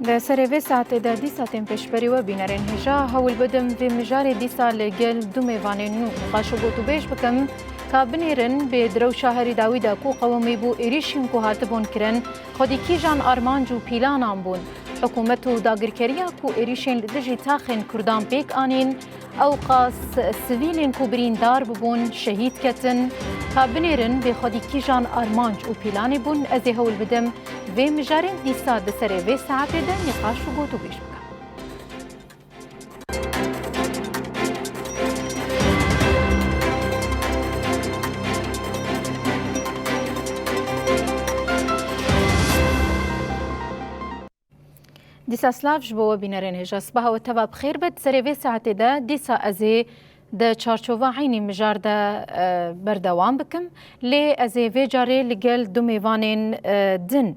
ده سري ساعت دا ديسا تنبشبري وبينارين هجا هول بدم في مجاري ديسا لجل دومي فانينو قاشو بوتو بيش بكم كابنيرن بدرو شهر داويدا كو قومي بو إريشين كو هاتبون كرن خودي كيجان أرمانجو بيلان بون حكومتو داگركريا كو إريشين لدجي تاخن كردان بيك آنين أو قاس سويلين كو برين دار ببون شهيد كتن كابنيرن بخودي كيجان أرمانج و بيلاني بون أزي هول بدم في مجارين ديسا دسري في ساعت دا نقاش بوتو بيش بكم ديسا سلاف جبوا بينارين هجا صباح وتبا بخير بد سري ساعت دا ديسا ازي دا تشارشوفا عيني مجار دا بردوان بكم لي ازي في جاري لقل دوميفانين دن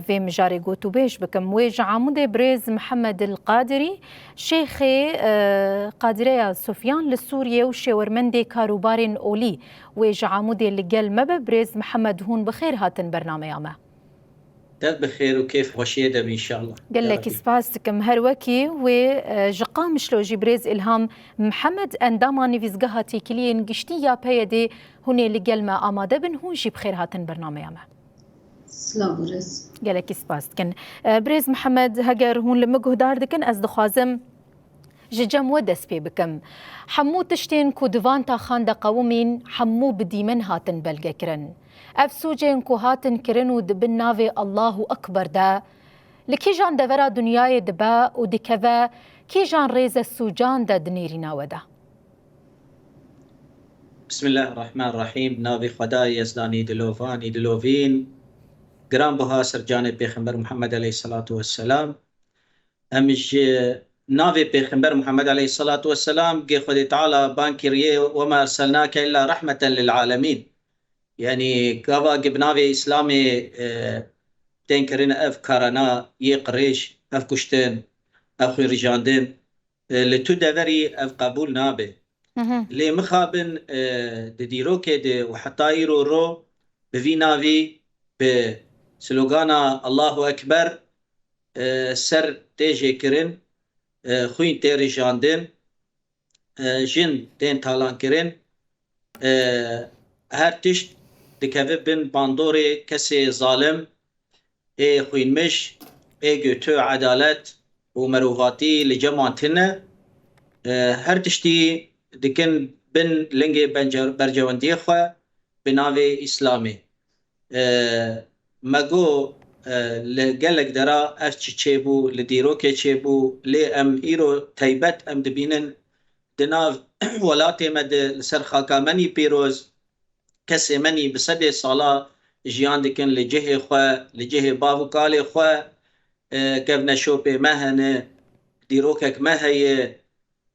في مجاري قوتو بيش بكم ويج عمود بريز محمد القادري شيخي قادرية سفيان للسوريا وشيورمندي كاروبارين أولي ويج عمود لقل مبا بريز محمد هون بخير هاتن برنامج ما دب بخير وكيف وشيدة إن شاء الله. قال لك سباستكم هروكي وجقام شلو جبريز إلهام محمد أنداما نفيزقها تيكلين قشتيا بيدي هوني لقلما آماده بن هون جي بخير هاتن برنامج ما سلام بريز قال لك سباستكن بريز محمد هجر هون لما جهدار دكن أز دخازم ججم ودس بي بكم حمو تشتين كو دفانتا خاندا قومين حمو بديمن هاتن بلقكرن أفسوجين كو هاتن كرنو دبن نافي الله أكبر دا لكي جان دفرا دنياي دبا ودكذا كي جان ريز السوجان دا دنيرنا ودا. بسم الله الرحمن الرحيم. نافي خداي يزداني دلوفاني دلوفين قرام بها سرجاني بيخمبر محمد عليه الصلاة والسلام أمج نافي بيخمبر محمد عليه الصلاة والسلام قي خدي تعالى بانكريه وما أرسلناك إلا رحمة للعالمين. يعني كابا جبناوي إسلامي تنكرين أف كارنا يقريش أف كشتين أف رجاندين لتدوري أف قبول نابي لي مخابن ديرو كده وحتى يرو رو بفي نافي بسلوغانا الله أكبر سر تيجي كرين خوين تي رجاندين جن تين تالان كرين هر تشت دکوه بن باندوری کسی ظالم خوین مش گوتو عدالت و مروفاتی لجماعتنا هر تشتی دکن بن لنگ برجواندی خواه بناوی اسلامی مگو لگلک درا اف چه بو لدیرو که چه بو لی ام ایرو تیبت ام دبینن دناو ولاتی مد لسر خاکامنی پیروز کسی منی بسد سالا جیان دکن لجه خواه لجه باو کال خواه کف نشوپ مهنه دیروکک مهیه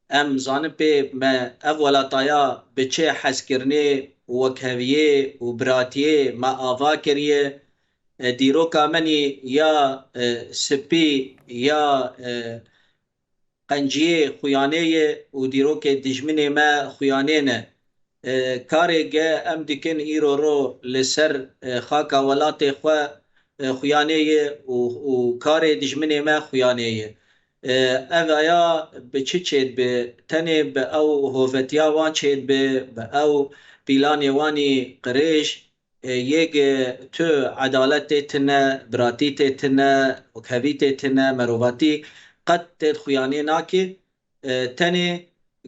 ام زانب ما اولا طایا بچه حس کرنه وکهویه و براتیه ما آوا کریه دیروکا منی یا سپی یا قنجیه خویانه و دیروک دجمنه ما خویانه نه کاری گه ام دیکن ایرو رو لسر خاکا ولات خو خویانه و کاری دجمنه ما خویانه اویا به چی چید به تنه به او هوفتیا وان چید به او پیلانی وانی قریش یک تو عدالت تنه براتی تنه وکهویت تنه مروواتی قد تید خویانه ناکی تنه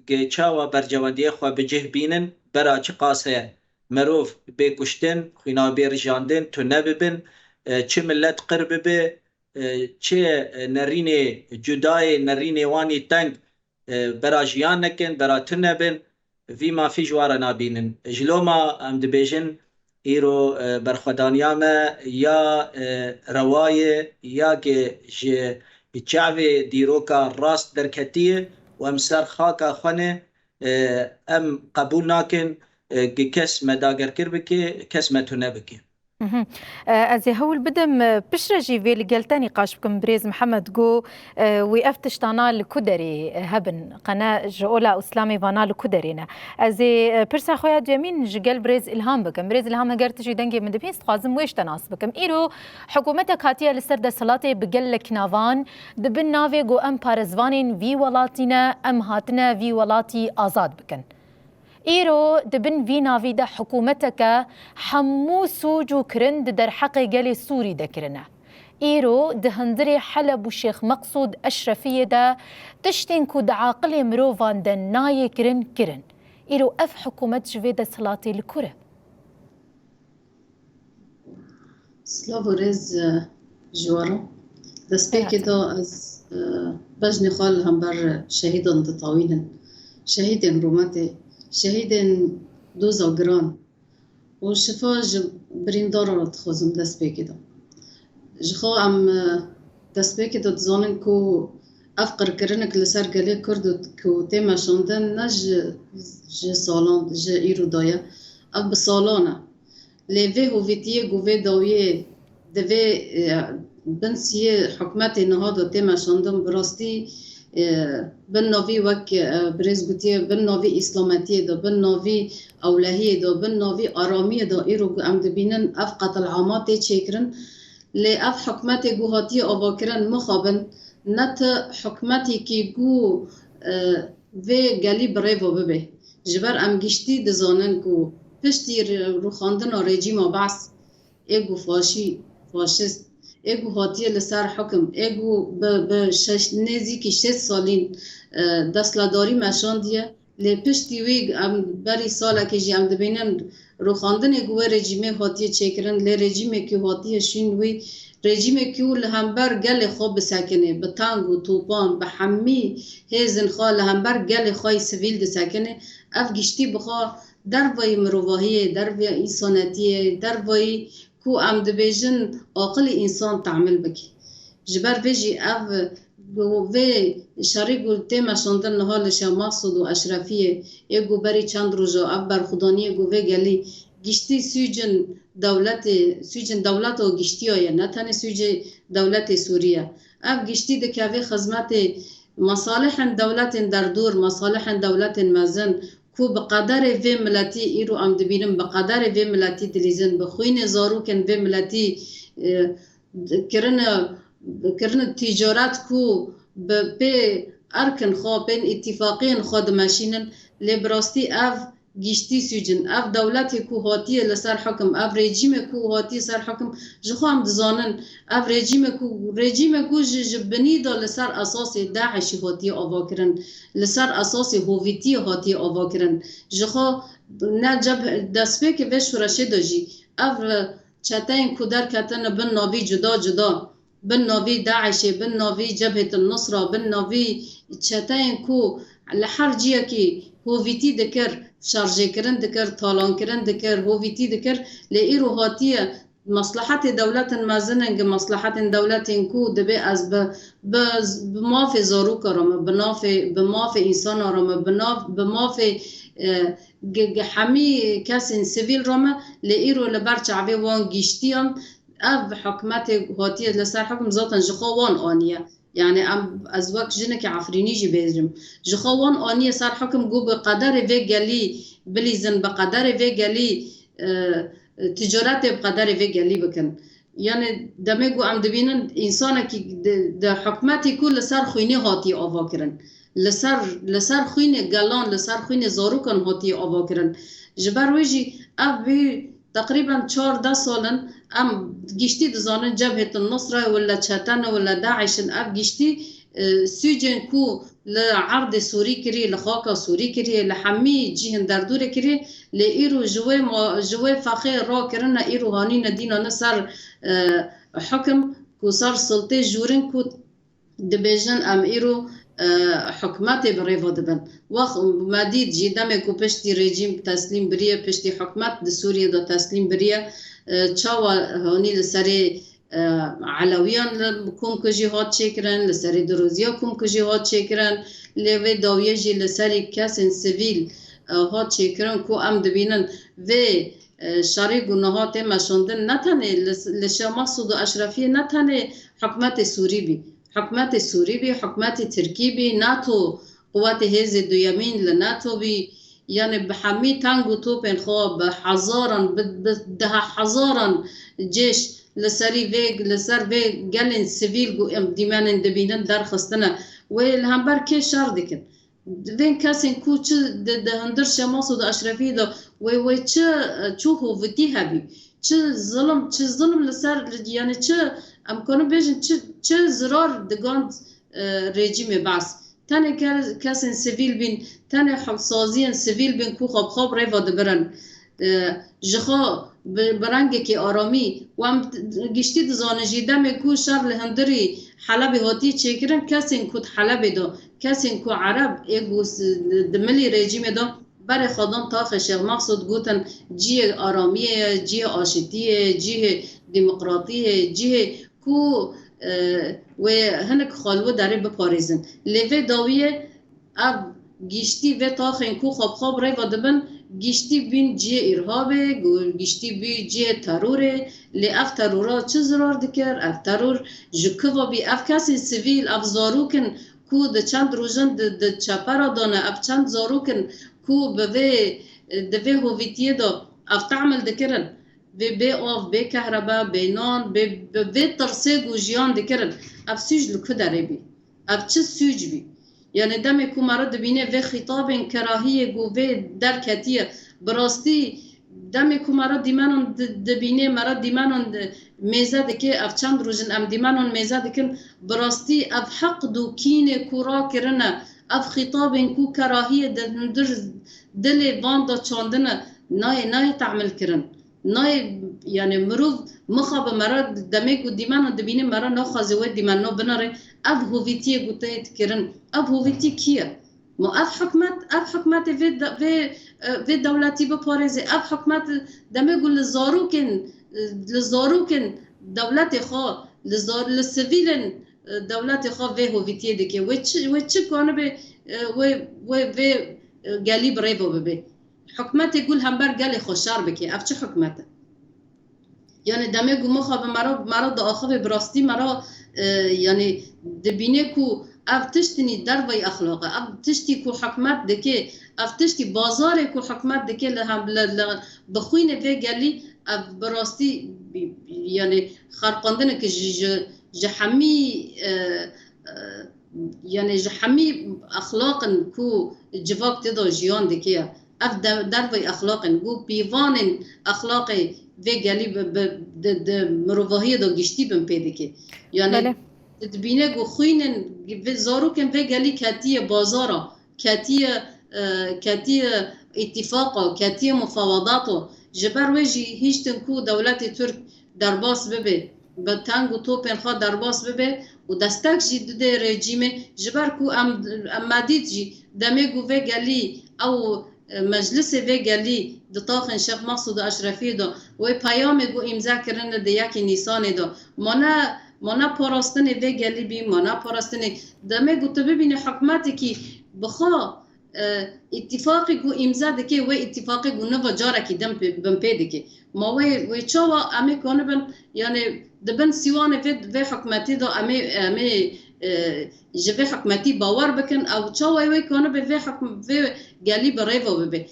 که چاوا برجواندی خو بجه بینن برا چه قاسه مروف بکشتن خوینا بیرجاندن تو نببن چه ملت قرب به چه نرین جدای نرین وانی تنگ برا جیان نکن برا تنبن وی ما فی جوارا نابینن جلو ما ام دبیجن ایرو برخدانیامه یا روایه یا که چاوی دیروکا راست درکتیه و امسر خاکا خانه ام قبول ناکن کس مداگر کر بکی کس متونه بکی از هول بدم بشرجي في لقلتاني قاش بكم بريز محمد جو ويفتش تانا الكدري هبن قناة جولا اسلامي فانا الكدرينا از برسا خويا جمين جقل بريز الهام بكم بريز الهام اگر تجي دنگي من دبين استخازم ويش تناس بكم ايرو حكومتك هاتيه لسرد صلاتي بقل لك نافان دبن نافي جو ام بارزوانين في ولاتنا ام هاتنا في ولاتي آزاد بكن ایرو دبن وینا ویدا حکومتک حمو سوجو کرند در حق گلی سوری دکرنه. ایرو دهندری حلب و شیخ مقصود اشرفیه دا تشتین کود عاقل مروفان دا نای کرن. ایرو اف حکومت جوید سلاتی لکره. سلاو رز جوارا دست پیکی دا از بجن خال هم بر شهیدان دطاوینن شهیدن رومته شهید دو زاگران و شفا بریندار را تخوزم دست بکیدم جخوا ام دست بکیدم زانن کو افقر کرنک لسر گلی کرد کو تیما شاندن نه ج سالان ج ایرو دایا اف بسالانه لیوه هویتیه گوه داویه دوه بنسیه حکمت نهاد تیما شاندن براستی بن ناوی وک برز گوتیه بن ناوی اسلامتیه دا بن ناوی اولهیه دا بن ناوی آرامیه دا ایرو ام دبینن اف قتل عامات چیکرن لی اف حکمت گوهاتی آوا کرن مخابن نت حکمتی که گو و گلی بریو ببه جبر ام گشتی دزانن کو پشتی رو خاندن رژیم بعث ایگو فاشیست ایگو هاتیه لسر حکم ایگو به نزدیکی 6 سالین دستلداری مشان دیه لی پشتی وی بری ساله که جی ام دبینن رو خاندن ایگو رژیمه هاتیه چکرن لی رژیمه که هاتیه شین وی رژیمه که لهمبر گل خواب بسکنه به تانگ و توپان به حمی هیزن خواه لهمبر گل خواه سویل دسکنه اف گشتی بخواه در وی مروواهیه در وی انسانتیه در وی کو ام دبیجن عقل انسان تعمل بکی جبر ویجی اف و شاری گلته مشاندن نهال شماسود و اشرفیه ایگو بری چند روزا اف برخودانی گو وی گلی گشتی سویجن دولت و گشتی های نه تنه سویج دولت سوریه اف گشتی دکوی خدمت مصالح دولت در دور مصالح دولت مزن کو بقدر وی ملتی ایرو ام دبینم بقدر وی ملتی دلیزن بخوین زارو کن وی ملتی کرن تجارت کو به ارکن خواه بین اتفاقین خود ماشینن لبراستی اف گشتی سوجن اف دولتی کو هاتیه لسر حکم اف رژیم کو هاتیه سر حکم جخوا هم دزانن اف رژیم کو جبنی دا لسر اساس داعش هاتیه آوا کرن لسر اساس هویتی هاتیه آوا کرن جخوا نه جب دسپه که وش رشه داجی اف چتاین کودر کتن بن ناوی جدا بن ناوی داعش بن ناوی جبهه النصره بن ناوی چتاین کو لحر جیه کی هویتی دکر شارژه کرن دکر تالان کرن دکر هویتی دکر لیرو هاتیه مصلحت دولت مزننگ مصلحت دولت کو دبی از به ماف زارو کرام به ماف انسان رام به ماف حمی کس سیویل رام لیرو لبر چعبی وان گشتیان اف حکمت هاتیه لسر حکم ذاتن جخوان آنیه يعني از وقت جنك عفريني جي بيزرم جخوان آنية صار حكم جو بقدر في قالي بليزن بقدر في قالي تجارات بقدر في قالي بكن يعني دمجو عم دبينن إنسانة كي ده حكمتي كل صار خويني هاتي أفاكرن لسر خويني قالان لسر خويني زاروكن هاتي أفاكرن جبر ويجي أبي تقريبا 4 سالن ام گشتی دزانن جبهه النصره ولا چتن ولا داعش اب گشتی سوجن کو لعرض سوری کری لخاک سوری کری لحمی جهن در دور کری لیرو جوه فخر را کرن ایرو هانی ندینا نصر حکم کو صار سلطه جورن کو دبیجن ام ایرو حکمت بریو دبن وقت مدید جیدم کو پشتی رژیم تسلیم بریه پشتی حکمت د سوریه دا تسلیم بریه چاوا هونی لسری علویان کم کجی هات چکرن لسری دروزیا کم کجی هات چکرن لیوی داویه جی لسری کسین سویل هات چکرن کو ام دبینن و شاری گناهات مشوندن نتنه لشه مقصود اشرفی نتنه حکومت سوری بی حکومت سوری بی حکومت ترکی بی ناتو قوات هز دویمین لناتو بی یعنی به همی تنگ و توپن خواه به هزاران به 10,000 جیش لسری ویگ لسر ویگ گلن سیویل گو دیمانن دبینن در خستنه و الهمبر که شر دکن وین کسی کو چه ده هندر شماسو ده اشرفی ده و چه هویتی هبی چه ظلم لسر یعنی چه امکانو بیشن چه ضرر دگاند رژیم بعث تنه کسی سیویل بین تنه حسازیان سیویل بین کو خواب ریوا دبرن جخا برنگه که آرامی و هم گشتی دزانجی دمه کو شر لهندری حلب هاتی چکرن کسی کود حلب دو کسی کو عرب ایگوس دملی رژیم دو برای خادم تاخ شیخ مقصود گوتن جیه آرامیه جیه آشتیه جیه دموکراتیه جیه کو و هنک خالو داره بپاریزن لیوه داویه اب گشتی و تاخین کو خواب ری و دبن گشتی بین جیه ارهابه گشتی بین جیه تروره لی اف ترورا چه ضرار دکر اف ترور جکوا بی اف کسی سیویل اف زاروکن کو ده چند روزن ده چپرا دانه اف چند زاروکن کو به هویتیه دا اف تعمل دکرن به آف به کهربا به نان به ترسه گوجیان دکرن اف سوج لکه داره بی اف چه سوج بی یعنی دمی که مرا دبینه و خطاب کراهیه گو و درکتیه براستی دمی که مرا دیمانون دبینه مرا دیمانون میزه دکه اف چند روزن ام دیمانون میزه دکن براستی اف حق دو کینه کورا کرنه اف خطاب کو کراهیه در دل واندا چاندنه نای تعمل کرن نای یعنی مروف مخاب مرا دمی که دیمانون دبینه مرا نخوازه و دیمانو بناره اب هویتیه گوتایت کرن اب هویتی کیه ما اب حکمت و دولتی بپارزه اب حکمت دمه گو لزاروکن دولت خواه لسویلن دولت خواه و هویتیه دکه و چه کنه به و گلی بریبو ببه حکمت گل همبر گلی خوشار بکه اب چه حکمته یعنی دمه گو مخواه مرا دا آخواه براستی مرا یعنی دبینه کو اف تشتنی در وی اخلاقه اف تشتی کو حکمت دکه اف تشتی بازار کو حکمت دکه لهم بخوینه و گلی اف براستی یعنی خرقاندنه که جحمی یعنی جحمی اخلاقن کو جواب تدا جیان دکه اف در وی اخلاقن گو پیوان اخلاقی و گلی د مروواهی دا گشتی بم پیده که یعنی دبینه گو خوینن زاروکن و گلی کتیه بازارا کتیه اتفاقا کتیه مفاوضاتا جبر ویجی هیچتن کو دولت ترک درباس ببه به تنگ و توپن خواه درباس ببه و دستک جی ده رژیمه جبر کو امدید جی دمه گو و گلی او مجلس و گلی دطاخن شیخ مقصود اشرفی دا و پیام گو امضا کردن ده یکی نیسان دا مانا پاراستن و گلی بی مانا پاراستن دمه گو تو ببینه حکمتی که بخوا اتفاقی گو امضا دکه و اتفاقی گو نو جاره که دم بم پیده که ما و چاوا امی کنه بن یعنی دبن سیوان و حکمتی دا امی جوه حکمتی باور بکن او چاوی کنه به گلی برای و به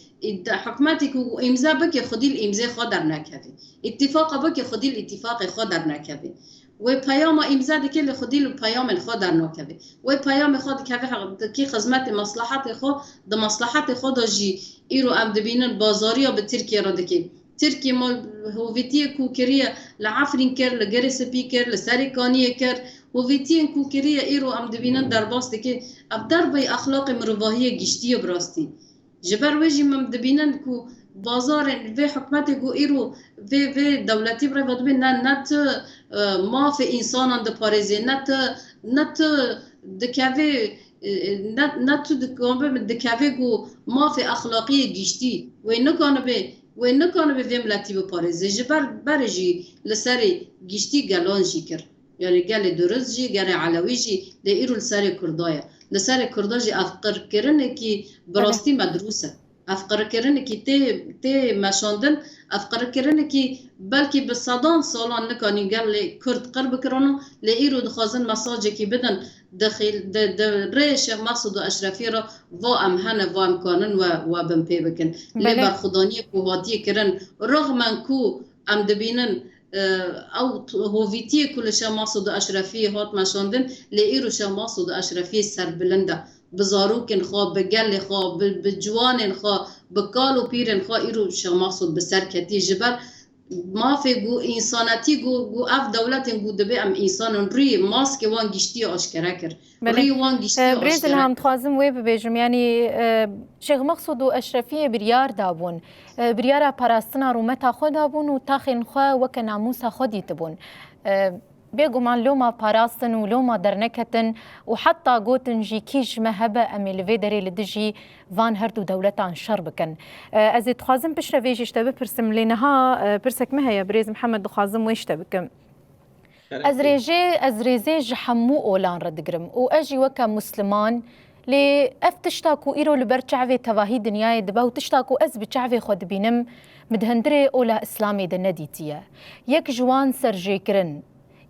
حکمتی که امضا بکه خودی امضا خود در نکردی اتفاق بکه خودی اتفاق خود در نکردی و پیام امضا دکه خودی پیام خود در نکردی و پیام خود که خدمت مصلحت خود د مصلحت خود جی ایرو ام دبینن بازاری به ترکیه را دکه ترکیه ما هویتی کوکریه لعفرین کر لگری سپی کر لسریکانیه کر هویتین کوکریه ایرو ام دبینن در باست که اب در بای اخلاق مروواهی گشتی براستی جبر ویجی مم دبینن کو بازار و حکمت گو ایرو و دولتی برای ود بین نت ما فی انسانان د پاریزی نت دکوی نت دکوی گو ما فی اخلاقی گشتی و نکانه به ملتی بپاریزی جبر برجی لسری گشتی گلان جی کر یعنی گل درست جی گل علوی جی ده ایرو لسر کردایه لسر کردا جی افقر کرنه که براستی مدروسه افقر کرن کی تی مشاندن افقر کرن کی بلکی به صدان سالان نکانی گل کرد قرب کرانو لیرو دخوازن مساجی کی بدن داخل د ری شیخ مسعود اشرفی را و ام هنه و ام کانن و بم پی بکن لی بر خدانی کو هاتی کرن رغم کو ام دبینن او هویتی کل شیخ مسعود اشرفی هات مشاندن لیرو شیخ مسعود اشرفی سر بلنده بزاروکن خواه بگل خواه بجوان خواه بکالو پیرن خواه ایرو شیخ مسعود بسر کتی جبر ما في جو انسانتي جو اف دولتين جو دبي ام انسان ري ماسك وان گشتي آشکارا کر ري وان گشتي بريز آشکارا هم تخازم وي ببيجم يعني شيخ مقصود و اشرفيه بريار دابون بريارا پاراستنا رومتا خود دابون و تاخين خو وك ناموسا خودي تبون بيگومان لوما پاراستن و لوما درنكتن و حتى گوتن جي كيج مهبه امي لفيدري لدجي وان هردو دولتان شر بكن از تخازم بشرفيج اشتبه برسم لينها برسك مهيا بريز محمد تخازم ويشتبكم از ريزي جحمو اولان ردقرم و اجي وكا مسلمان لي افتشتاكو ايرو لبرچعوي تواهي دنياي دبا و تشتاكو از بچعوي خود بينم مدهندري اولا اسلامي دنديتيه يك جوان سرجي كرن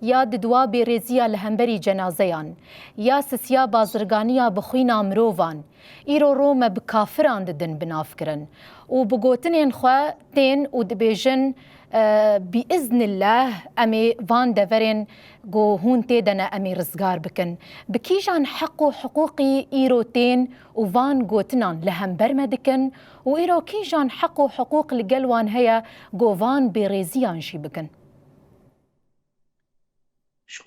یا ددوا بیرزیا لهمبری جنازیان یا سسیا بازرگانیا بخوینا مروان ایرو روم بکافران ددن بناف کرن و بگوتنین خوا تین و دبیجن بإذن الله أمي فان دفرين جو هون تيدنا أمي رزقار بكن بكيجان حقو حقوقي إيروتين وفان جوتنان لهم برمدكن وإيرو كيجان حقو حقوق لقلوان هيا جو فان بريزيان شي بكن شو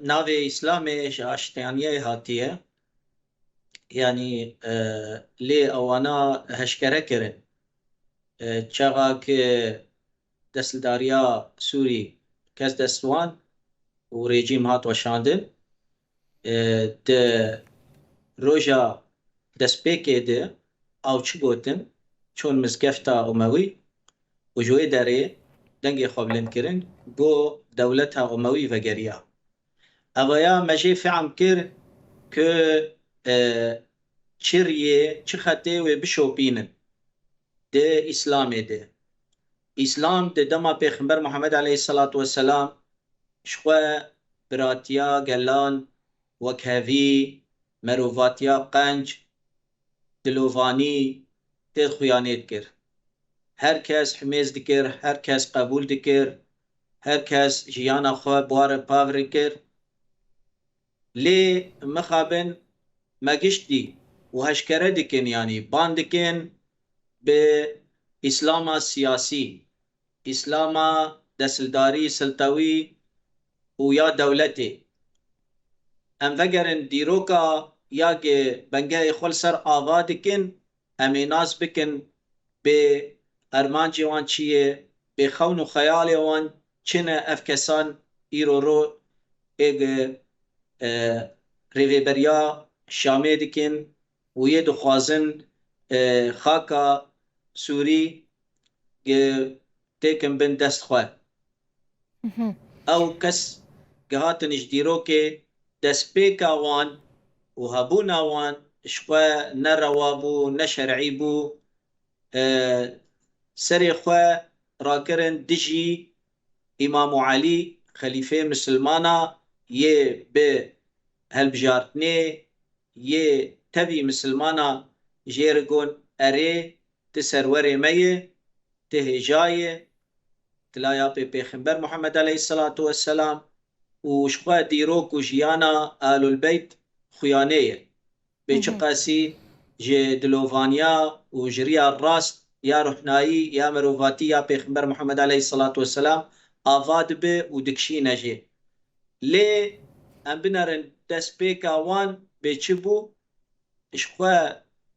ناوي إسلامي اشتيانية هاتية يعني لي أوانا هشكرة كرن چاقا که دستداریا سوری کس دستوان و رژیم هات وشاندن ده روژا دستپیکه ده او چی گوتن چون مزگفتا اموی و جوی داره دنگی خوابلن کرن گو دولتا اموی وگریا اویا مجی فعم کر که چریه چی خطه و بشوپینن ده اسلامه ده اسلام ده دما پیغمبر محمد علیه الصلاة والسلام شخوا براتیا گلان وکهوی مروفاتیا قنج دلوفانی تید خویانیت کر هر کس حمیز دکر هر کس قبول دکر هر کس جیانا خوا بوار پاور کر لی مخابن مگشتی و هشکره دکن یعنی باندکن به اسلام سیاسی اسلام دستلداری سلطوی و یا دولتی ام وگرن دیروکا یا که بنگه خل سر آواد کن امیناز بکن به ارمانجی وان چیه به خون و خیال وان چنه افکسان ایرو رو اگ ریویبریا شامه دکن و یه دخوازن خاکا سوری تیکن بن دست خواه او کس گهاتنش دیرو که دست پیکا وان و هبونا وان شخوا نروابو نشرعی بو سری خواه راکرن دجی امام علی خلیفه مسلمانا یه به هلبجارتنه یه تبی مسلمانا جیرگون اره تسرور میه تهجایه تلایا به پیغمبر محمد علیه الصلاة والسلام و شخوا دیروک و جیانا آل البیت خویانه به چقاسی جه دلوفانیا و جریا راست یا روحنایی یا مروفاتی یا پیغمبر محمد علیه الصلاة والسلام آواد به و دکشی نجه لی ام بنارن دست پیکا وان به چی بو شخوا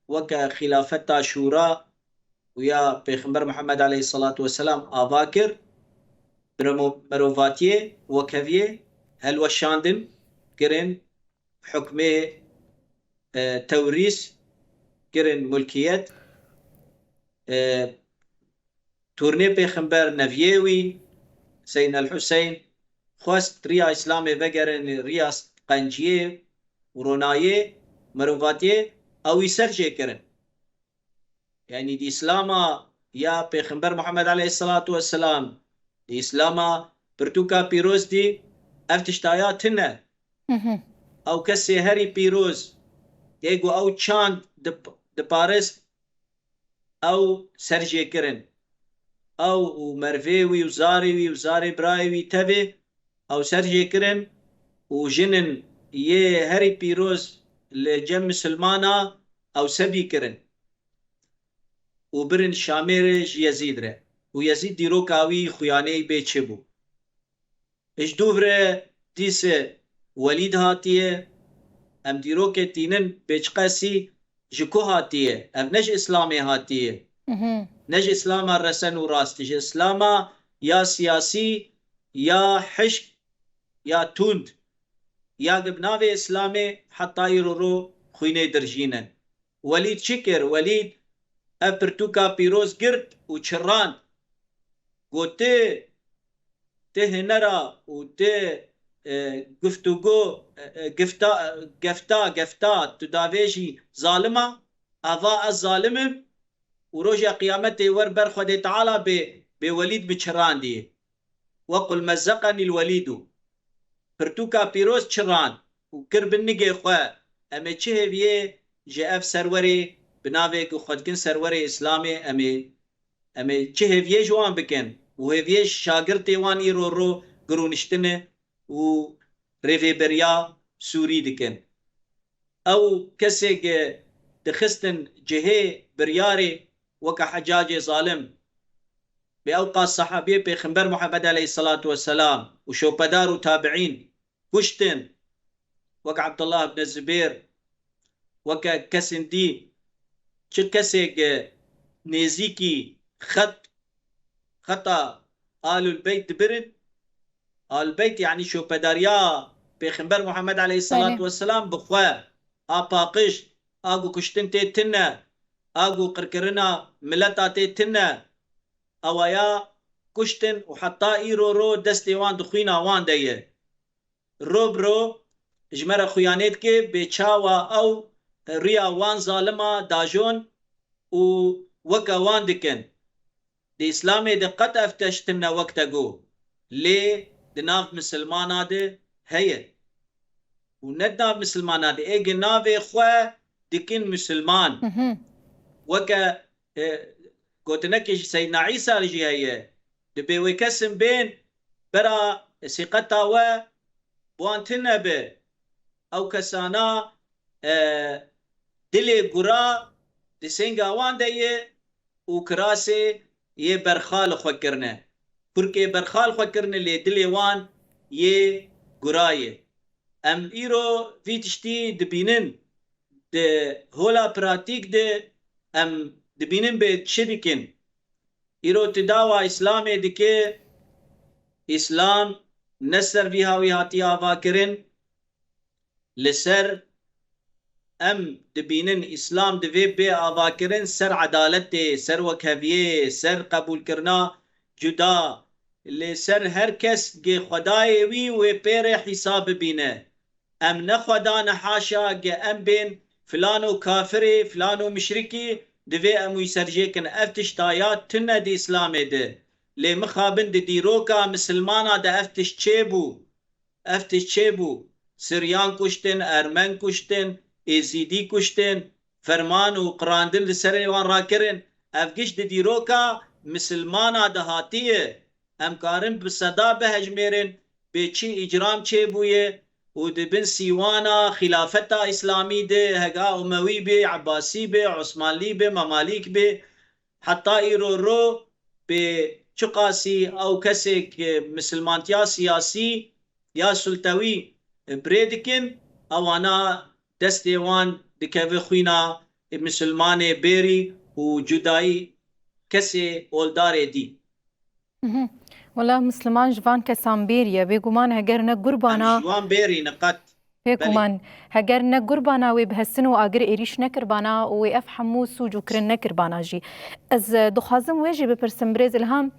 وکا خلافتا شورا ويا پیغمبر محمد عليه الصلاة والسلام آواكر مروفاتيه وكفيه هل وشاندن كرن حكمه توريس كرن ملكيات تورني پیغمبر نفيوي سيدنا الحسين خواست ريا اسلامي بگرن ريا قنجيه ورونايه مروفاتيه او يسرجي كرن يعني دي إسلاما يا پیغمبر محمد عليه الصلاة والسلام دي إسلاما برتوكا بيروز دي افتشتايات هنا أو كسي هري بيروز يقو أو تشاند دبارس أو سرجي كرن أو مرفيوي وزاري برايوي تبي أو سرجي كرن وجنن يه هري بيروز لجم مسلمانا أو سبي كرن وبرن شاميرج يزيد ره ويزيد ديرو كاوي خياني بيتشبو اش دوفره ديس وليد هاتيه ام ديرو كتينن بيچقاسي جكو هاتيه ام نج اسلامي هاتيه نج اسلاما رسن وراستش اسلاما يا سياسي يا حشك يا توند يا قبناوي اسلامي حتى يرورو خويني درجينن وليد شكر وليد ابرتوكا بيروز قرد وشران قوتي هنرا وتي قفتوغو قفتا تدافيجي ظالمة أضاء الظالم وروجا قيامته وربر خدي تعالى بوليد بشران دي وقل مزقني الوليد برتوكا بيروز شران وكرب النقي خواه أما چه بيه جاء سروري بناوك وخدكن سروري إسلامي أمي چه هفيه جوان بكن وهفيه شاگرد وان إيرو قرونشتنه و ريفيبريا سوري دكن أو كسيك دخستن جهي برياري وكا حجاج ظالم بأوقات الصحابية بيخنبر محمد عليه الصلاة والسلام وشو بدار تابعين كشتن وكا عبد الله بن الزبير وكا كسن دي چه كسيك نيزيكي خطا آل البيت برن آل البيت يعني شو بداريا بيخنبر محمد عليه الصلاة والسلام بخوا باقش آقو كشتن تيتنا آقو قرقرنا ملتا تيتنا أوايا كشتن وحتى إيرو رو دستي وان دخوينا وان ديه رو جمرة خيانات كي بيچاوا أو ريا وان ظالما داجون ووكا وان دكن دي إسلامي دقت افتشتنا وقتا جو ليه دناف مسلمانا دي هي وندناف مسلمانا دي ايجي نافي خواه دكين مسلمان وكا قوتنكش سيدنا عيسى رجي هي دبي ويكسم بين برا سيقتا و بوانتنا بي او كسانا دلي قرا دي سنگا وان دي وكراسي يه برخال خوكرنا بركي برخال خوكرنا اللي دلي وان يه قرايه ام ايرو في تشتي دبينن de hola pratik de em dibinin be çedikin iro tidawa İslam'e dike İslam neser viha vihati ava kirin liser em dibinin İslam dive be ava kirin ser adalet de ser vekhaviye ser kabul kirna juda li ser herkes ge xudayê wî wê pêrê hîsab bibîne em ne xweda ne haşa ge em bên فلانو كافري فلانو مشركي دفي امو يسرجيكن افتش تايات تنه دي اسلامي ده لي مخابن دي ديروكا مسلمانا ده افتش چيبو سريان كشتن ارمن كشتن ايزيدي كشتن فرمان و قراندن لسريوان راكرن افگش دي ديروكا مسلمانا ده هاتيه امكارن بصدا بهجميرن بيچي اجرام چيبويه ودبن سيوانا خلافتا إسلامي ده هقا أموي بي عباسي بي عثماني بي مماليك بي حتى إيرو رو بي چقاسي أو كسك مسلمانتيا سياسي يا سلطوي بريدكن أوانا دستيوان دكوي خوينا مسلمان بيري وجدائي كسي أولدار دي والله مسلمان جوان کسان بیریه بگومان هگر نه قربانا جوان بیری نقد بگومان هگر نه قربانا و بهسن و اگر ایریش نکربانا و افهمو سوجو کرن نکربانا جی از دخوازم ویجی بپرسم بریز الهام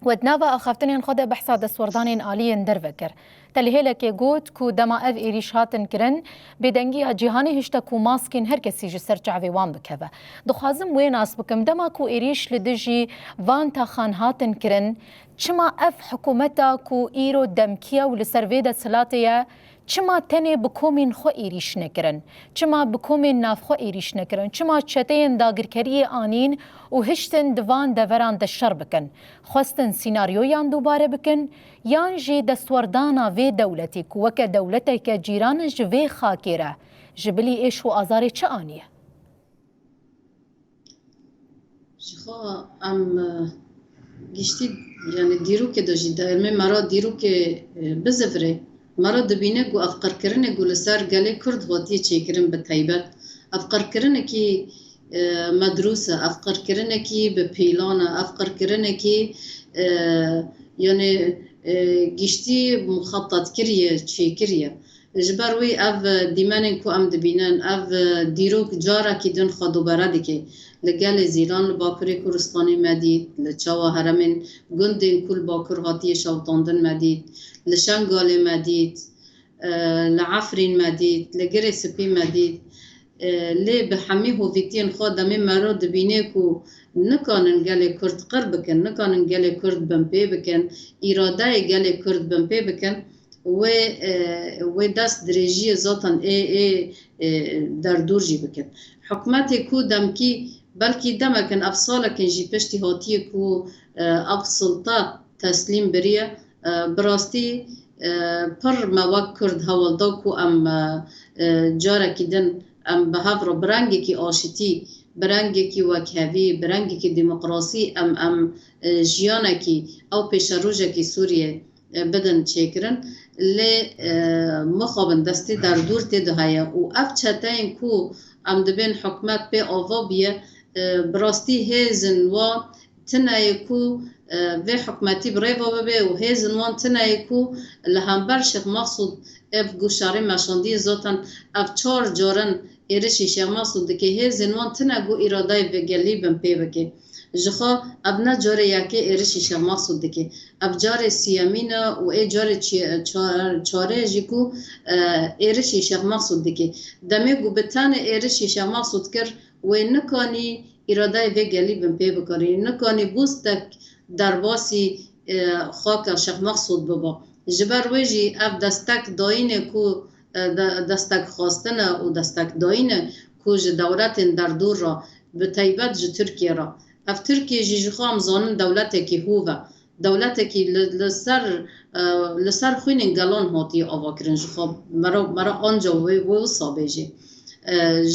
ودناوا أخافتنين خدا بحثا دستوردانين آليين درفكر تلهيلك يقود كو دما أف إيريش هاتن كرن بدنگي جيهاني هشتا كو ماسكين هر كسي جسر جعوي وان بكذا دخازم وين آس بكم دما كو إيريش لدجي وان تاخان هاتن كرن چما أف حكومتا كو إيرو دمكيا ولسرويدا سلاتيا چما تنه بکومین خو ایریش نکرن چما بکومین ناف خو ایریش نکرن چما چتین داگرکری آنین و هشتن دوان دوران دشر بکن خواستن سیناریویان دوباره بکن یان جی دستوردانا وی دولتی که وک دولتی که جیران جوی خاکیره جبلی ایش و آزاری چه آنیه؟ شخوا گشتی یعنی دیرو که داشتی دائمه مرا دیرو که بزفره مرا دبینه گو افقر کرنه گو لسر گله کرد هاتی چیکرن به تایبت افقر کرنه کی مدروسه افقر کرنه کی به پیلانه افقر کرنه کی یعنی گشتی مخطط کریه چیکریه جبروی اف دیمنن کو ام دبینن اف دیروک جارا کی دن خدو برادی که لگل زیران باکر کورستانی مدید لچاوا هرمن گندن کل باکر هاتی شوطاندن مدید لشنگال مدید لعفرین مدید لگری سپی مدید لی به همی هویتین خودمی مرا دبینه کو نکانن گله کرد قرب بکن نکانن گله کرد بمپی بکن اراده گله کرد بمپی بکن و دست درجی ذاتن در دور جی بکن حکمت کو دمکی بلکی دمکن افصالکن جی پشتی هاتی کو افصلتا تسلیم بریه براستی پر مواد کرد هوالدا کو ام جاره کدن ام به هفر برنگی که آشتی برنگی که وکهوی برنگی که دموکراسی ام جیانه که او پیش روژه که سوریه بدن چیکرن لی مخابن دستی در دور تیده های و اف چتاین کو ام دبین حکمت به آوا بیه براستی هیزن و تنهی کو و حکمتی برای بابه و هیزن وان تنهی کو لهمبر شیخ مقصود اف گوشاری مشاندی زاتن اف چار جارن ایرشی شیخ مقصود که هیزن وان تنه گو ایرادای وگلی بم پی بکه جخوا اب نه جاره یکی ایرشی شیخ مقصود که اب جاره سیامینه و ای جاره چاره جیکو ایرشی شیخ مقصود که دمی گو بتن ایرشی شیخ مقصود کر و نکانی ایرادای وگلی بم پی بکاری نکانی بوستک درباسی خاک شیخ مقصود ببا جبر ویجی اف دستک داینه کو دستک خواستنه و دستک داینه کو دولت در دور را به تایبت جو ترکیه را اف ترکیه جی خام زانن دولت کی هوه دولت کی لسر خوینن گلان هاتی آوا کرن خب مرا آنجا و صابجی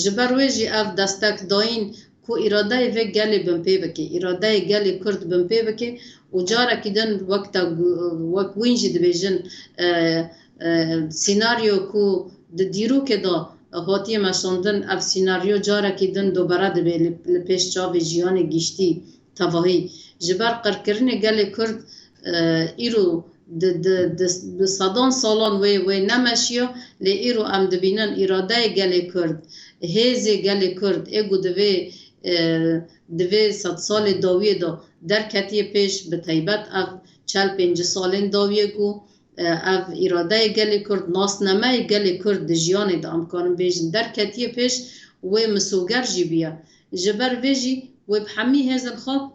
جبر ویجی اف دستک داین کو اراده و گلی بم پی بکی اراده گلی کرد بم پی بکی و جاره کدن وقت وینجی دبیجن سیناریو کو دیرو که دا هاتی مشاندن اف سیناریو جاره کدن دوباره دبی لپیش چاوی جیان گشتی تواهی جبر قرکرن گلی کرد ایرو د صدان سالان و نمشیا لی ایرو ام دبینن اراده گلی کرد هیزی گلی کرد ایگو دوی 100 سال داویه دا در کتی پیش به تایبت اف 45 سالین داویه کو اف اراده گلی کرد ناس نمه گلی کرد جیانه دا امکانم بیجن در کتی پیش و مسوگر جی بیا جبر ویجی و بحمی هزن خواب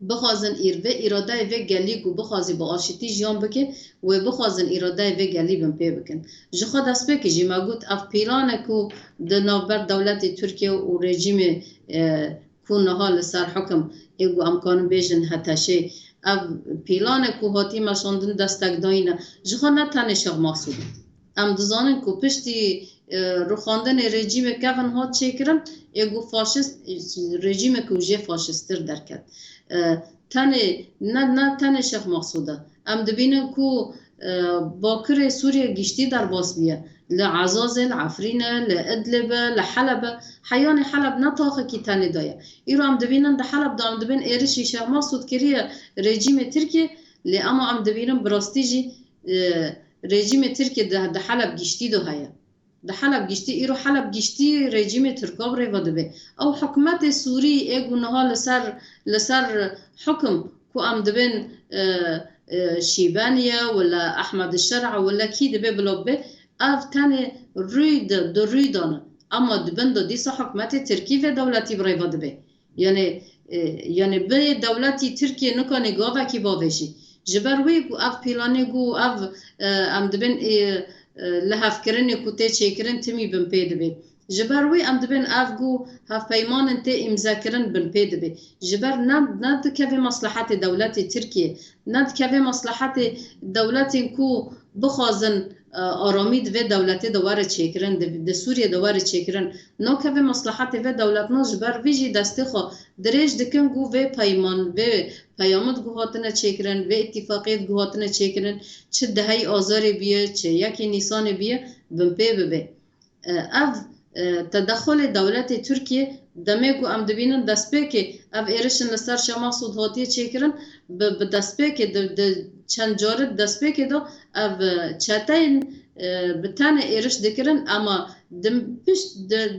بخوازن و اراده و گلی کو بخوازی با آشتی جیان بکن و بخوازن اراده و گلی بم پی بکن جخوا دست بکی جی مگوت اف پیلانه کو د نوبر دولت ترکیه و رژیم کو نهال سر حکم ایگو امکان بیجن هتشه اف پیلانه کو هاتی مشاندن دستک داینه جخوا نتنه شغ مقصود ام دزانن کو پشتی روخاندن رژیم کفن هات چیکرن ایگو فاشست رژیم کو جه فاشستر درکد تنه نه تنه شیخ مقصوده ام دبینن کو باکر سوریه گشتی در باس بیه لعزاز العفرینه لادلب لحلب حیان حلب نطاقه کی تنه دایه ایرو ام دبینن ده حلب دا ام دبین ایرشی شیخ مقصود کریه رژیم ترکیه لی اما ام دبینن براستی جی رژیم ترکیه ده حلب گشتی دو هایه ده حلب گشتی ایرو حلب گشتی رژیم ترکاب ریواده به او حکومت سوری ایگو نها لسر حکم كو ام دبن شيبانيا ولا احمد الشرع ولا كي دبي بلوبي اف تاني رويدان اما دبن دو ديسا حكومت تركي في دولتي بريفا دبي يعني بي دولتي تركيا نكاني غاوة كي باوشي جبروي كو اف بيلاني كو اف ام دبن لهف كرني كو تي كرن تمي بن بي دبي جبروي ام دبن اف كو هف بيمان انت امزا كرن بن بي دبي جبر ند كيف مصلحات دولتي تركيا ند كيف مصلحات دولتي كو بخازن آرامی دوی دولتی دواره چیکرن د سوریه دواره چیکرن نو که به مصلحت و دولت ناش بر ویجی دسته خو درش دکن گو و پیمان و پیامد گو هاتنه چیکرن و اتفاقیت گو هاتنه چیکرن چه دهی آذار بیه چه یکی نیسان بیه بمپی ببه اف تدخل دولت ترکیه دمه گو ام دبینن دسته که اف ایرشن لسر شما سود هاتی چیکرن به دسته که چند جارد دسته که دو اف چتاین بتانه ایرش دکرن اما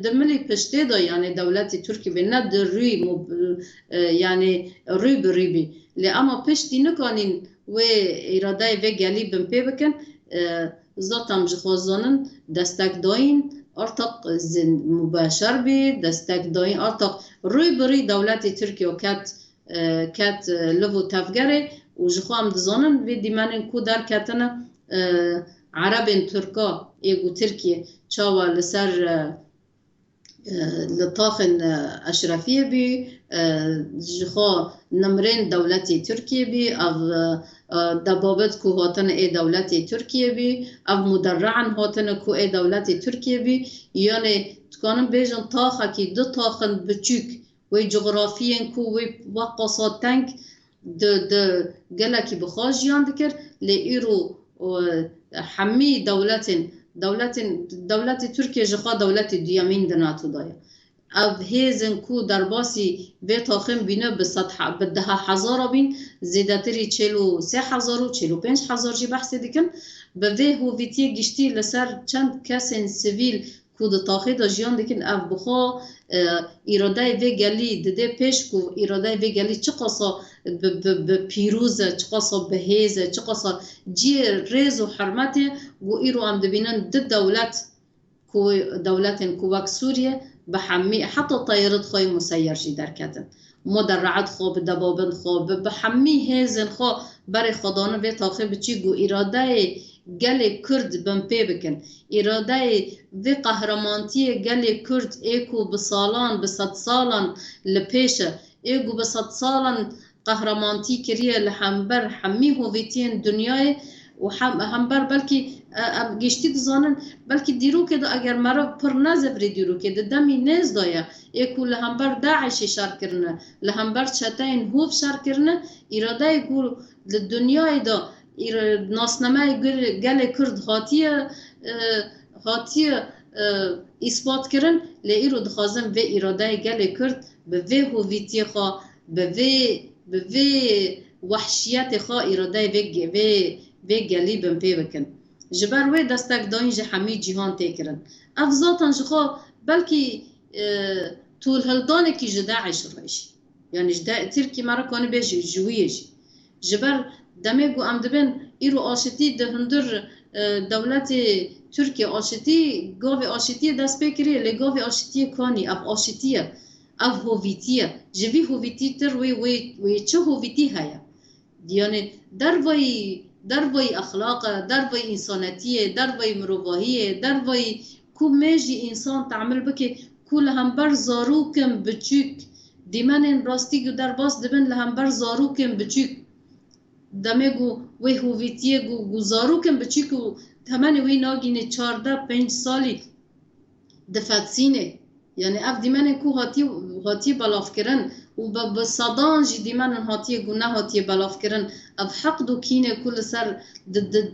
دملی پشته دا یعنی دولت ترکیه به ند روی یعنی روی بریبی لی اما پشتی نکانین و اراده و گلی بمپی بکن ذاتم جخوازانن دستک داین ارتق مباشر بی دستک داین ارتق روی بری دولت ترکیه کت لفو تفگره و جخوام دزانن و دیمانن کو در کتنه عربين تركا ايغو تركيا تشاوا لسر لطاخن اشرفيه بي جخا نمرين دولتي تركيا بي او دبابت كو هاتن اي دولتي تركيا بي او مدرعن هاتن كو اي دولتي تركيا بي يعني تكونن بيجن طاخه كي دو طاخن بچوك وي جغرافيين كو وي وقصات تانك د گلكي بخاجيان دكر لإيرو حمي دولت تركيا جخا دولت ديامين دناتو دايا او هيزن كو درباسي بيتاخم بينه بسطح بدها حزارة بين زيداتري چلو 3000 و 5,000 جي بحث ديكن بوه هوفيتي گشتي لسر چند كسن سيفيل كو دتاخي دا جيان ديكن او بخوا ایرادای و گلی دده پیش کو ایرادای و گلی چه قصا بپیروزه چه قصا بهیزه چه قصا جی ریز و حرمته و ایرو هم دبینن دولت کو دولتن کو وک سوریه به حمی حتی طیارت خوی مسیر شی درکتن مدرعت خو به دبابن خو به حمی هیزن خو برای خدانه و تاخی بچی گو ایرادای گل کرد بمپی بکن اراده و قهرمانتی گل کرد ایکو بسالان بسد سالان لپیشه ایکو بسد سالان قهرمانتی کریه لحمبر حمی هویتین دنیای و همبر بلکی گشتی دزانن بلکی دیرو که دا اگر مرا پر نزبری دیرو که دا دمی نیز دایا ایکو لحمبر داعشی شر کرنه لحمبر چتاین هوف شر کرنه اراده ایکو لدنیای دا ناسنامه گل کرد هاتیه اثبات کرن لیرو دخوازم و اراده گل کرد به هویتی خوا به وحشیت خوا اراده و گلی بمپی بکن جبر و دستک داین جه حمی جهان تکرن افزاتن جخوا بلکی طول هلدانه کی جداعش رایشی یعنی جداع ترکی مرا کنه بیش جویشی جبر دمگو ام دبن ایرو آشتی ده هندر دولت ترکیه آشتی گاوی آشتی دست بکری لگاوی آشتی کانی اب آشتیه اب هویتیه جوی هویتی تر وی چه هویتی هیا دیانه در وی اخلاق در وی انسانتیه در وی مروباهیه در وی کو میجی انسان تعمل بکی کل همبر زاروکم بچوک دیمن راستی گو در باس دبن لهمبر زاروکم بچوک دمگو وی هویتیه گزارو کم بچی که تمام وی ناگینه 14-5 سالی دفتسینه یعنی اف دیمن کو هاتی بلاف کرن و به صدان جی دیمن هاتی گونه هاتی بلاف کرن اف حق دو کینه کل سر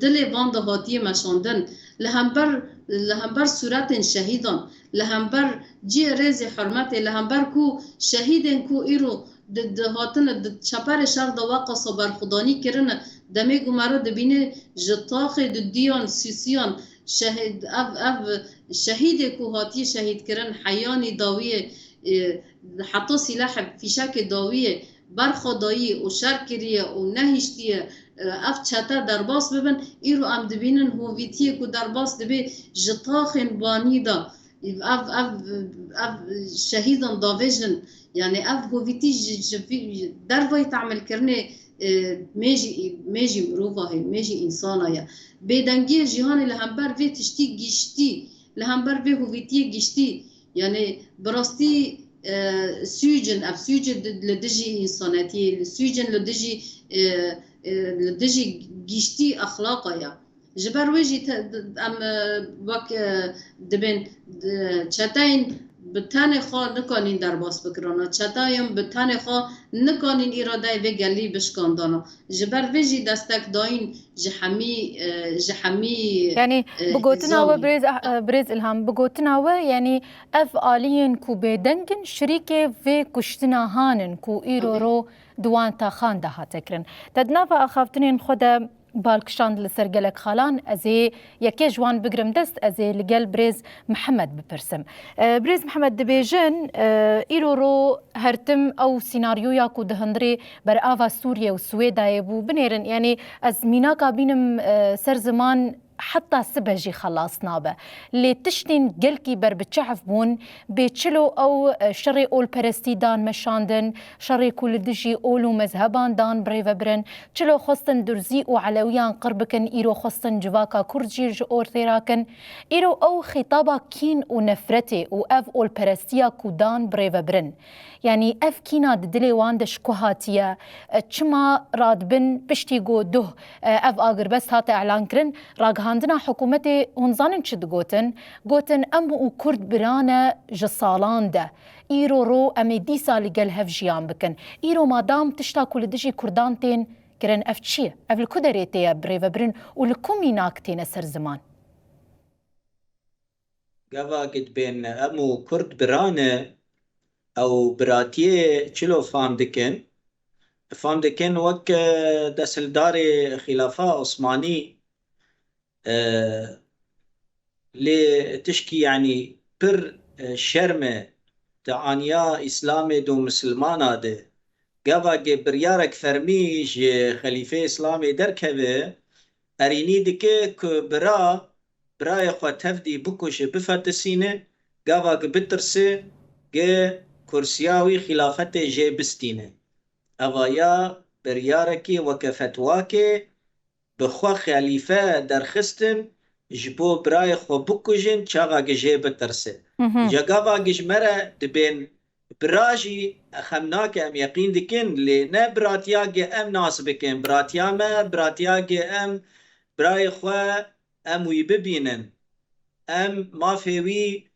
دل واند هاتی مشاندن لهمبر صورت شهیدان لهمبر جی ریز حرمت لهمبر کو شهیدن کو ایرو د هاتن د چپر شر د وقص بر خدانی کرن دمه گمرا د بینه جطاخ د دیان سیسیان شهید اف شهید کو هاتی شهید کرن حیانی داویه حتی سلاح فیشک داویه برخدایی و شرکریه و نهیشتیه اف چتا درباس ببن ایرو ام دبینن هویتیه که درباس دبی جتاخن بانی دا اف شهیدان داویجن يعني اف هویتی دروی تعمل کرنه میجی مروفه میجی انسانه بدنگی جهان لهمبر وی تشتی گشتی لهمبر وی هویتی گشتی يعني براستی سوجن اف سوجن لدجي انسانيتي سوجن لدجي گشتی اخلاقه یا جبر ویجی ام وک دبن چتاین بتانه خوا نکانین در باس بکرانا چتایم بتانه خوا نکانین ایراده و گلی بشکاندانا جبر ویجی دستک داین جحمی يعني بقوتنا بريز إلهام بقوتنا يعني أف آلين كو بيدنجن شريكة في كشتنا هانن كو إيرورو دوان تا خان ده هاتكرن تدنافا أخافتنين خدا بالكشاند لسرقلك خالان أزي يكي جوان بقرم دست أزي لقل بريز محمد ببرسم بريز محمد دبيجن إيرورو هرتم أو سيناريو ياكو دهندري برآفا سوريا والسويدا يبو بنيرن يعني أز ميناكا بينم سر زمان حتى سبجي خلاص نابه اللي تشتين قلكي بر بتشعف بون بيتشلو أو شري أول برستي دان مشاندن شري كل دجي أولو مذهبان دان بريفا برن تشلو خصن درزي وعلويان قربكن إيرو خصن جواكا كورجي جور ثيراكن إيرو أو خطابا كين ونفرتي وأف أول برستيا كودان بريفا برن يعني أف كينا دلي واندش كوهاتيا تشما رادبن بشتيقو ده أف آقر بس هاتا إعلان كرن راق هاندنا حكومتي هنزانن شد قوتن أم وكرد برانا جصالان ده إيرو رو أمي ديسا لقل هفجيان بكن إيرو مادام تشتا كل دجي كردانتين كرن أفتشي أف الكدريتيا بريفا برن ولكمي ناكتين أسر زمان قفا قد بين أمو كرد برانا او براتیه چلو فهم دکن وک دسلدار خلافه عثماني لی تشکی يعني پر شرمه تعانيا اسلام دو مسلمانا ده قبا بريارك فرميش خليفه اسلامي دركبه اريني دكي برای خوا تفدي بكوش بفتسينه قبا بترسه کرسیاوی خلافت جه بستینه اوایا بریارکی وکفتواکی بخوا خلیفه درخستن جبو برای خو بکجن چاگا جه بترسه جاگاوا گجمره دبین براجی خمناک ام یقین دکن لی نه براتیاگ ام ناس بکن براتیاگ ام برای خوا ام وی ببینن ام مافیوی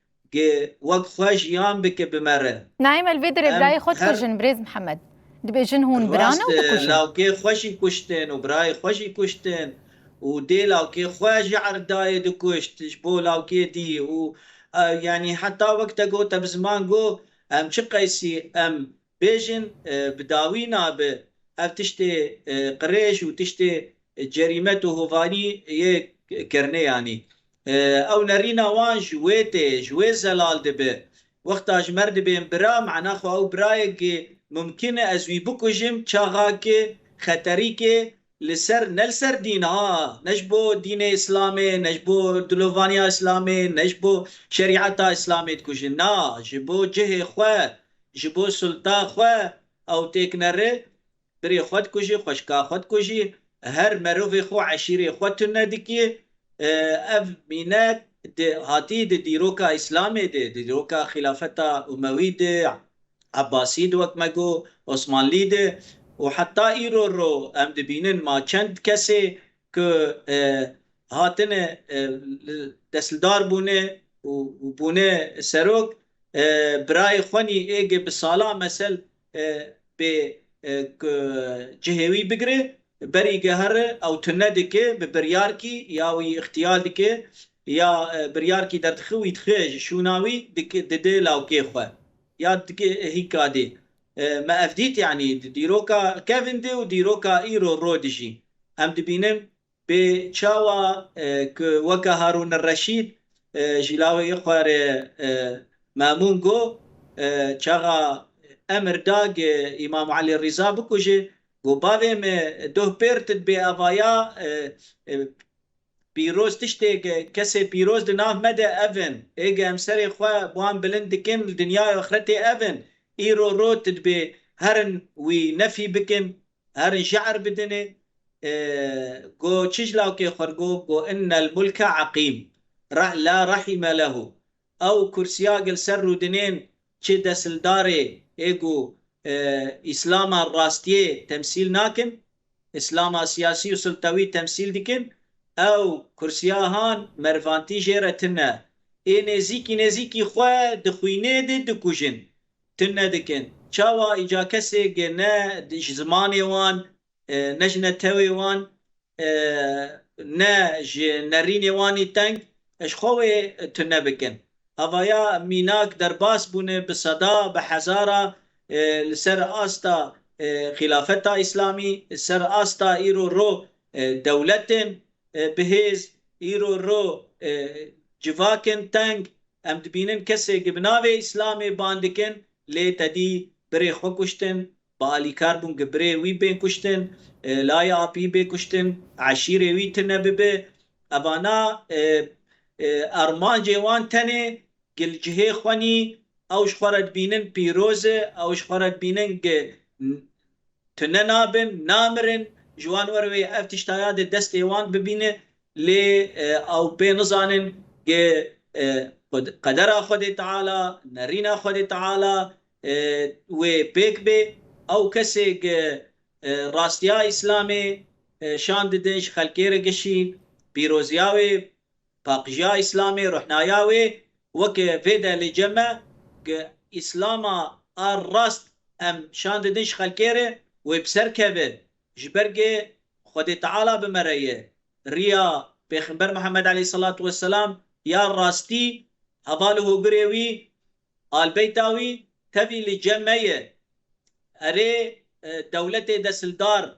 وقت خواج يام بك بمرة نايم الفيدر براي خود كوجن بريز محمد دبيجن هون برانا وبكوجن لو كي خوشي كشتن وبراي خوشي كشتن ودي لو كي خواج عرداي دكشت جبو لو كي دي و يعني حتى وقت جو تبزمان جو ام شقيسي ام بيجن بداوينا ب تشتي قريش وتشتي جريمته هوفاني يكرني يعني او نرينا وان جوي زلال دبه وقتاج مرد بين برا معنا خو او برايق ممكن ازوي بكوجم چاغاكي خطريكي لسر نلسر دينها نجبو دين اسلامي نجبو دلوفانيا اسلامي نجبو شريعتا اسلامي تكوجن نا جبو جه خو جبو سلطان خو او تكنره بري خود كوجي خوشكا خود كوجي هر مروفي خو عشيري خو تندكي اف مينات هاتي ديروكا اسلامي ديروكا خلافتا اموي عباسي وقت ماجو عثمانلي ده وحتى ايرو ام دبينن ما چند كسي ك هاتن دسلدار بونه وبونه سروك براي خوني ايجي بصالا مثل ب جهوي بقري بري جهر او تندكي ببرياركي ياوي اختيال دكي يا برياركي دتخوي تخيج شوناوي دك ددي لاو كيخوا يا دكي هيكادي ما افديت يعني ديروكا كيفن دي وديروكا ايرو رودجي ام دبينن بشاوا وكا هارون الرشيد جلاوي يخوار مامونغو شاغا امر داگ امام علی رضا بکوژه گو باوی me دوه پیرتت بی آوایا پیروز تشتی کسی پیروز دناف مده اون ایگه امسری خواه بوان بلند کن دنیا و آخرتی اون ایرو روتت بی هرن وی نفی بکن هرن شعر بدنه گو چجلاو که خرگو گو ان الملك عقیم لا رحم له او کرسیاگل سر رو دنین چه دسلداره ایگو اسلام راستیه تمثیل ناکن اسلام سیاسی و سلطوی تمثیل دکن او کرسیاهان مرفانتی جیره تنه ای نزیکی خواه دخوینه ده دکوشن تنه دکن چاوا ایجا کسی گه نه زمانی وان نجنه توی وان نه نرین وانی تنگ اش خواه تنه بکن هوایا میناک در باس بونه بصدا بحزارة لسر آستا خلافتا اسلامی سر آستا ایرو رو دولتن بهز ایرو رو جواکن تنگ ام دبینن کسی گبناوی اسلامی باندکن لی تدی بری خو کشتن با آلی کاربون گبری وی بین کشتن لای آپی بی کشتن عشیر وی تنبی بی اوانا ارمان جوان تنه گل جهه خوانی اوش خورد بینن پیروزه اوش خورد بینن تنه نابن نامرن جوان وروی افتشتاياد دست ایوان ببینه لی او بی نزانن قدر خود تعالی نرینا خود تعالی و پیک بی او کسی راستیا اسلامی شان ددنش خلکیر گشی پیروزیاوی پاقجا اسلامی روحنایاوی وک فیدا لجمع اسلاما راست ام شان ددنش خلکیره و بسر كبد جبرجي خدي تعالى بمريه ريا بيخبر محمد عليه الصلاة والسلام يا راستي هباله قريوي البيتاوي تبي لجمعية أري دولتي دسلدار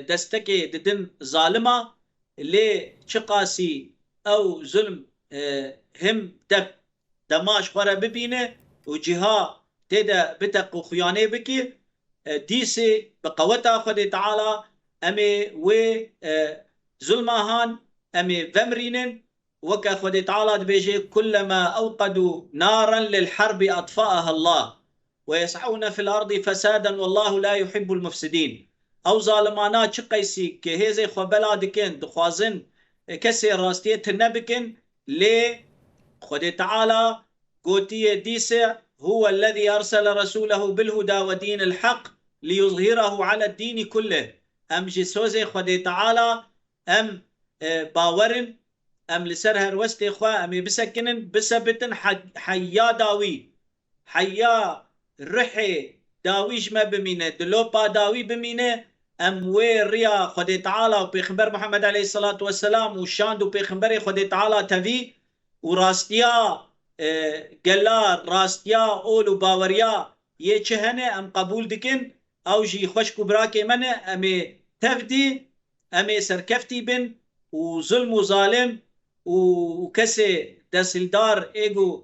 دستكي ددن ظالمة لي شقاسي أو ظلم هم دماش خورا ببينه وجها تيدا بتق وخياني بكي ديسي بقوتا خد تعالى امي و ظلمهان امي فمرينن وكا خد تعالى بيجي كلما اوقدوا نارا للحرب اطفاها الله ويسعون في الارض فسادا والله لا يحب المفسدين او ظالمانا چقيسي كهيزي خبلا دكن دخوازن كسي راستيه تنبكن لي خد تعالى قوتي ديسي هو الذي أرسل رسوله بالهدى ودين الحق ليظهره على الدين كله أم جسوزي خدي تعالى أم باورن أم لسرها روستي خوا أم بسكنن بسبتن حيا داوي حيا رحي داويش ما بمينه دلوبا داوي بمينه أم وي ريا خدي تعالى وبيخبر محمد عليه الصلاة والسلام وشاندو بيخبري خدي تعالى تفي وراستيا گلا راستیا اولو باوریا یه چهنه ام قبول دکن او جی خوش کبرا که منه امی تفدی امی سرکفتی بن و ظلم و ظالم و کسی دسلدار ایگو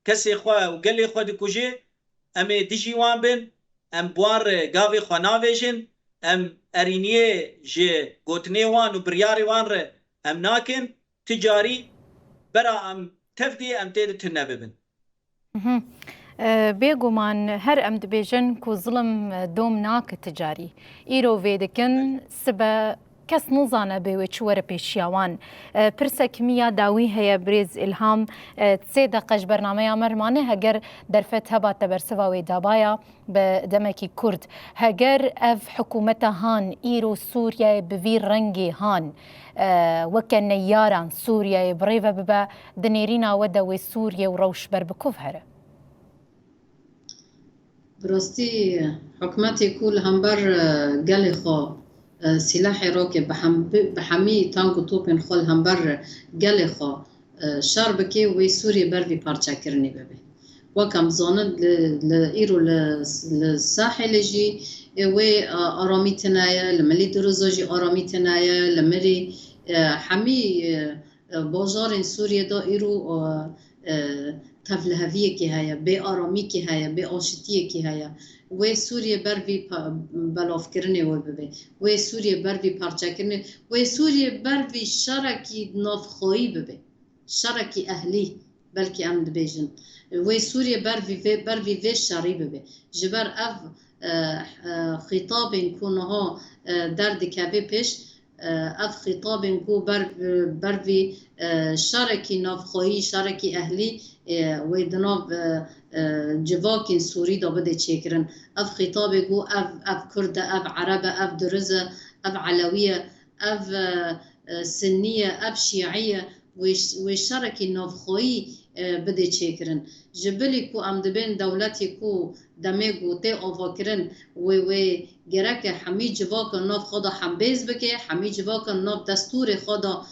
کسی خواه و گلی خود کجه امی دیجی وان بن ام بوار گاوی خواناویشن ام ارینیه جه گوتنی وان و بریاری وان ره ام ناکن تجاری برا ام تفدي ام تيد تنببن بێگومان هەر ئەم دەبێژن کو زڵم دۆم ناکە تجاری ئیرۆ vêdikin sibe kes nizane bêwê çi were pêşiyawan pirsek miya dawî heye birêz îlham sê deqe ji bernameya me rimane heger derfet heba te bersiva wê dabaya bi demekî Kurd heger ev hikûmeta han îro Sûriyeyê bi vî rengê han weke neyyaran Sûriyeyê birêve bibe di nêrîna we de wê Sûriyê û rewş ber bi kuv here براستی حکومتی کول همبر گل خو سلاح رو که به همی تانک و توپن خل همبر گل خو شر بکی و سوریه بر وی پارچه کرنی ببه و کم زاند ایرو لساحل جی و آرامی تنایه لملی دروزا جی آرامی تنایه لملی همی بازار سوریه دا ایرو تفلهویه که هیا به آرامی که هیا به آشتیه که هیا و سوریه بر وی بلاف کرنه و ببه و سوریه بر وی پارچه کرنه و سوریه بر وی شرکی نافخویی ببه شرکی اهلی بلکه ام دبیجن و سوریه بر وی شری ببه جبر اف خطاب کنها درد کبه پیش اف خطاب کو بر وی شرکی نافخویی شرکی اهلی و دناب جواکین سوری دا بده چیکرن اف خطاب کو اف کرد اف عرب اف درزه اف علویه اف سنیه اف شیعیه و شرکی نافخویی بده چیکرن جبلی کو ام دبن دولتی کو دمه گوته آوا کرن و گرک همی جواک ناف خدا حمبیز بکه همی جواک ناف دستور خدا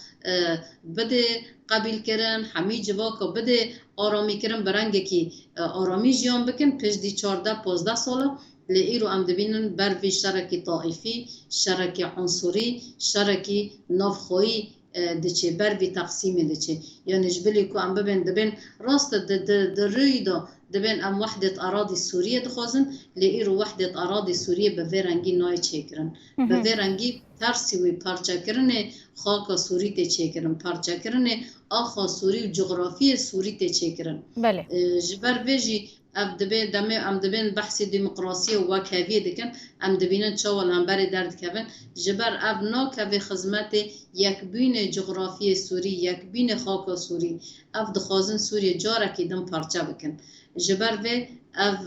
بده قبیل کرن همی جواک بده آرامی کرن برنگه کی آرامی جیان بکن پیش دی 14-15 ساله لیرو ام دبینن بر وی شرکی طائفی شرکی عنصری شرکی نافخویی دچه بر وی تقسیم دچه یعنی جبلی کو ام ببین راست د روی دا دبن ام وحدت اراضی سوریه دخوازن لیرو وحدت اراضی سوریه به ورنگی نای چیکرن به ورنگی ترسی و پارچه کرنه خاک سوری ته چیکرن پارچه کرنه آخا سوری و جغرافی سوری ته چیکرن بله جبر ویجی ام دبن بحث دموکراسی و واکاوی دکن ام دبینن چاول هم بر درد کبن جبر اب ناکوی خدمت یک بین جغرافی سوری یک بین خاک سوری اف دخوازن سوری جارکی دم پارچه بکن جبر و اف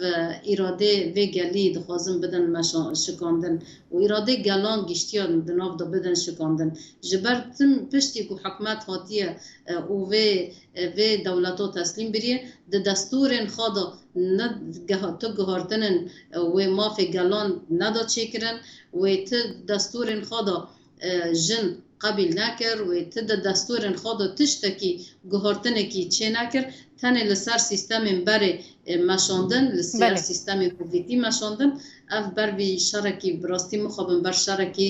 اراده و گلی دخوازن بدن شکاندن و اراده گلان گشتیان دناف دا بدن شکاندن جبر تم پشتی که حکمت هاتیه و دولتو تسلیم بریه ده دستورن خدا تو گهارتنن و مافی گلان ندا چیکرن و تو دستورن خدا جن قبیل نکر و تد دستورن خدا تشتکی گهارتنه کی چه نکر تنه لسر سیستم بر مشاندن لسر سیستم کوویتی مشاندن اف بر وی شرکی براستی مخابن بر شرکی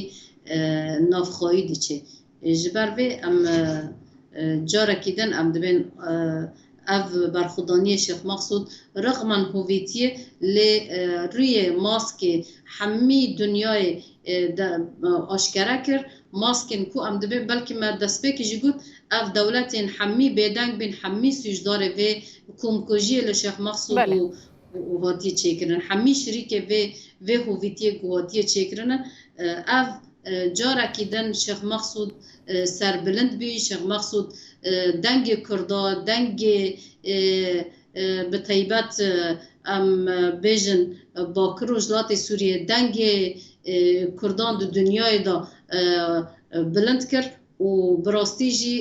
نافخوایی دیچه جبر وی ام جارکی دن ام دبین اف برخودانی شیخ مقصود رغم هویتیه روی ماسک همی دنیای آشکاره کرد ماسکن کو ام دبی بلکه ما دست بکی جگود اف دولتین همی بیدنگ بین همی سوجداره و کمکوژی لشیخ مقصود و هاتی چیکرن همی شریک و هویتیه هاتی چیکرن اف جارکی دن شیخ مقصود سربلند بی شیخ مقصود دنگ کردا دنگ به طیبت ام بیژن با کروجلات سوریه دنگ کردان دو دنیای دا بلند کرد و براستی جی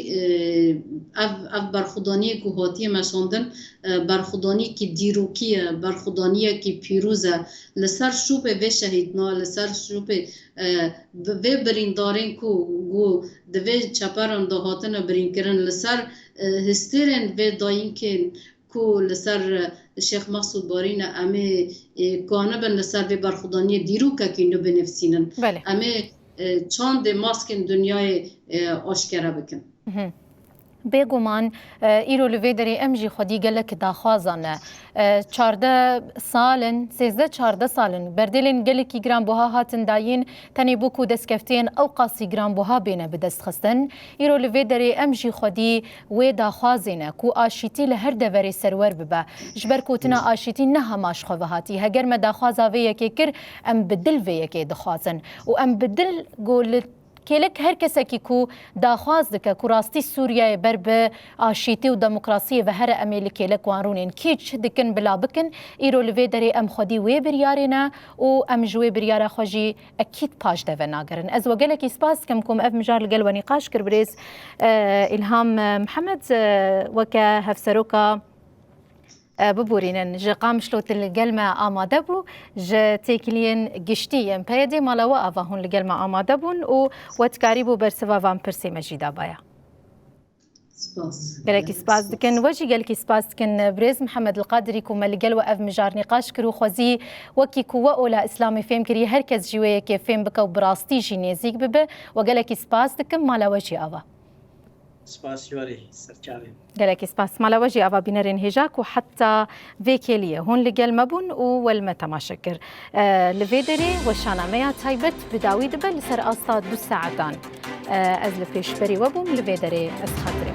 اف برخودانی که هاتی مشاندن برخودانی که دیروکیه برخودانی که پیروزه لسر شوپ و شهیدنا لسر شوپ و بریندارین که گو دوی چپران دا هاتن برین کرن لسر هستیرن و داین که لسر شیخ مقصود بارین امه کانه بن لسر و برخودانی دیروکه که نو بنفسینن امه چاند ماسکن دنیای آشکره بکن بێگومان ئیرۆ لە vê derê em jî xwedî gelek daxwazan e 14 salin 13-14 salin berdelên gelekî giranbuha hatin dayîn tenê bû ku destkeftiyên ew qasî giranbuha bêne bi destxistin îro li vê derê em jî xwedî wê daxwazê ne ku aşîtî li her deverê serwer bibe ji ber gotina aşîtî ne hema ji xwe vehatî heger me daxwaza vê yekê kir em bi dil vê yekê dixwazin û em bi dil got li کلک هر کسی که کو داخواز دکه کو راستی سوریه بر به آشیتی و دموکراسی و هر امیل کلک وانرونین کیچ دکن بلا بکن ایرو لوی دری ام خودی وی بریارینا و ام جوی بریاره خوجی اکید پاش ده ناگرن از وگله کی سپاس کم کوم اف مجار لگل و نقاش کر بریز الهام محمد وکه هفسروکا ببورینن جا قامشلوت القلمة آماده بو جا تيكلين قشتيين بيدي مالاوا آفاهون القلمة آماده بون و واتكاريبو برسوا فان برسي مجيدا بايا قالكي سباس دكن وجي قالكي سباس دكن بريز محمد القادري كوما القلوة أف مجار نقاش كرو خوزي وكي كوا أولا إسلامي فيم كري هركز جوية كيف فيم بكا وبراستي جي نيزيك ببه وقالكي سباس دكن مالا وجي آفا سپاس جواری سرچاوی قالك سباس مالا وجه أبا بنرين هجاك وحتى فيكيلية هون لقال مبون والمتا ما شكر لفيدري وشانا ميا تايبت بداوي دبل سر أستا 2 ساعتان أزل فيش بري وبوم لفيدري أسخاطري